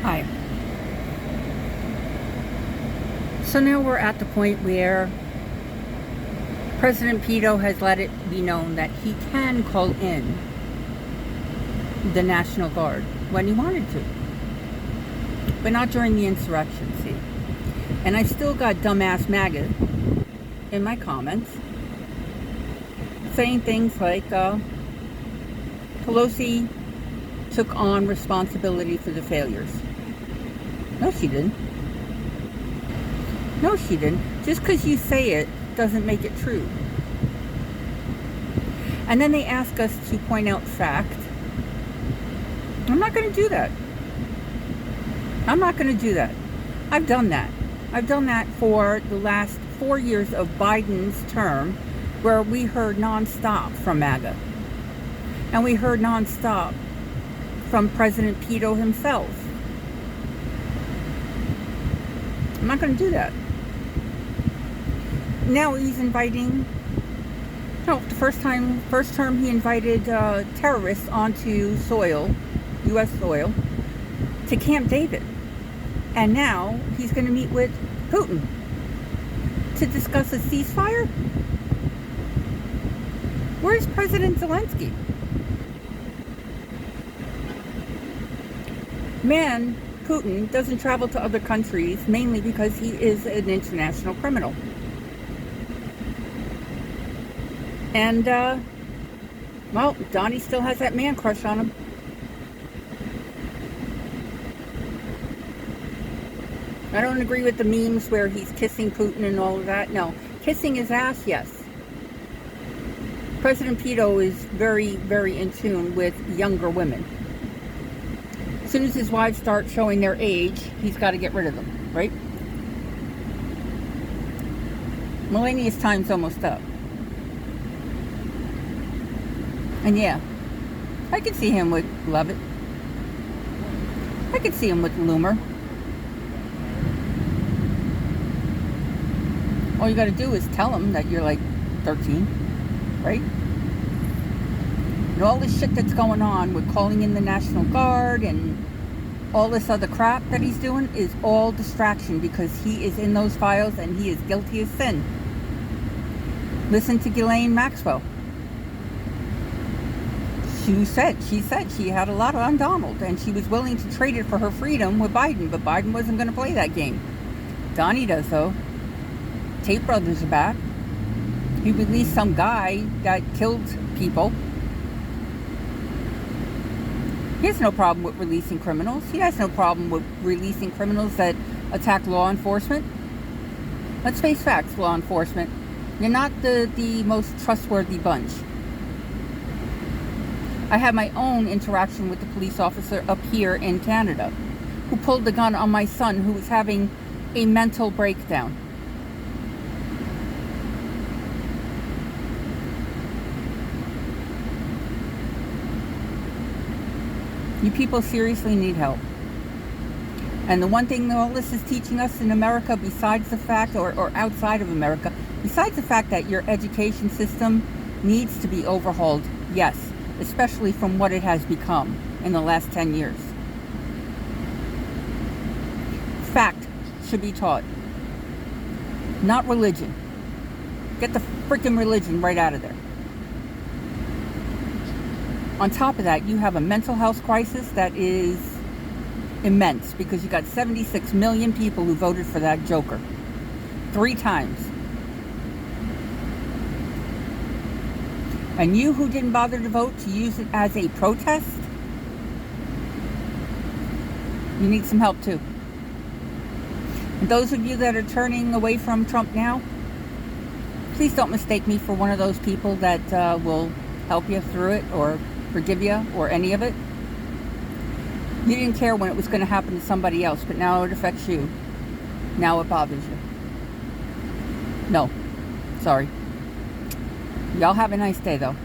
Hi. So now we're at the point where President Pito has let it be known that he can call in the National Guard when he wanted to, but not during the insurrection, see? And I still got dumbass MAGA in my comments saying things like Pelosi took on responsibility for the failures. No, she didn't. No, she didn't. Just because you say it doesn't make it true. And then they ask us to point out fact. I'm not going to do that. I'm not going to do that. I've done that. I've done that for the last 4 years of Biden's term, where we heard nonstop from MAGA. And we heard nonstop from President Pito himself. I'm not going to do that. Now he's inviting, the first term he invited terrorists onto soil, U.S. soil, to Camp David. And now he's going to meet with Putin to discuss a ceasefire? Where's President Zelensky? Putin doesn't travel to other countries mainly because he is an international criminal. And, Donnie still has that man crush on him. I don't agree with the memes where he's kissing Putin and all of that. No. Kissing his ass, yes. President Pito is very, very in tune with younger women. As soon as his wives start showing their age, he's got to get rid of them, right? Millennia's time's almost up. And yeah, I could see him with Lovett. I could see him with Loomer. All you got to do is tell him that you're like 13, right? And all this shit that's going on with calling in the National Guard and all this other crap that he's doing is all distraction, because he is in those files and he is guilty of sin. Listen to Ghislaine Maxwell. She said she had a lot on Donald and she was willing to trade it for her freedom with Biden, but Biden wasn't going to play that game. Donnie does, though. Tate brothers are back. He released some guy that killed people. He has no problem with releasing criminals. He has no problem with releasing criminals that attack law enforcement. Let's face facts, law enforcement. You're not the most trustworthy bunch. I had my own interaction with the police officer up here in Canada who pulled the gun on my son who was having a mental breakdown. You people seriously need help. And the one thing all this is teaching us in America, besides the fact, or outside of America, besides the fact that your education system needs to be overhauled, yes, especially from what it has become in the last 10 years. Fact should be taught, not religion. Get the freaking religion right out of there. On top of that, you have a mental health crisis that is immense, because you got 76 million people who voted for that joker 3 times. And you who didn't bother to vote to use it as a protest, you need some help too. And those of you that are turning away from Trump now, please don't mistake me for one of those people that will help you through it or forgive you or any of it. You didn't care when it was going to happen to somebody else, but now it affects you. Now it bothers you. No. Sorry. Y'all have a nice day, though.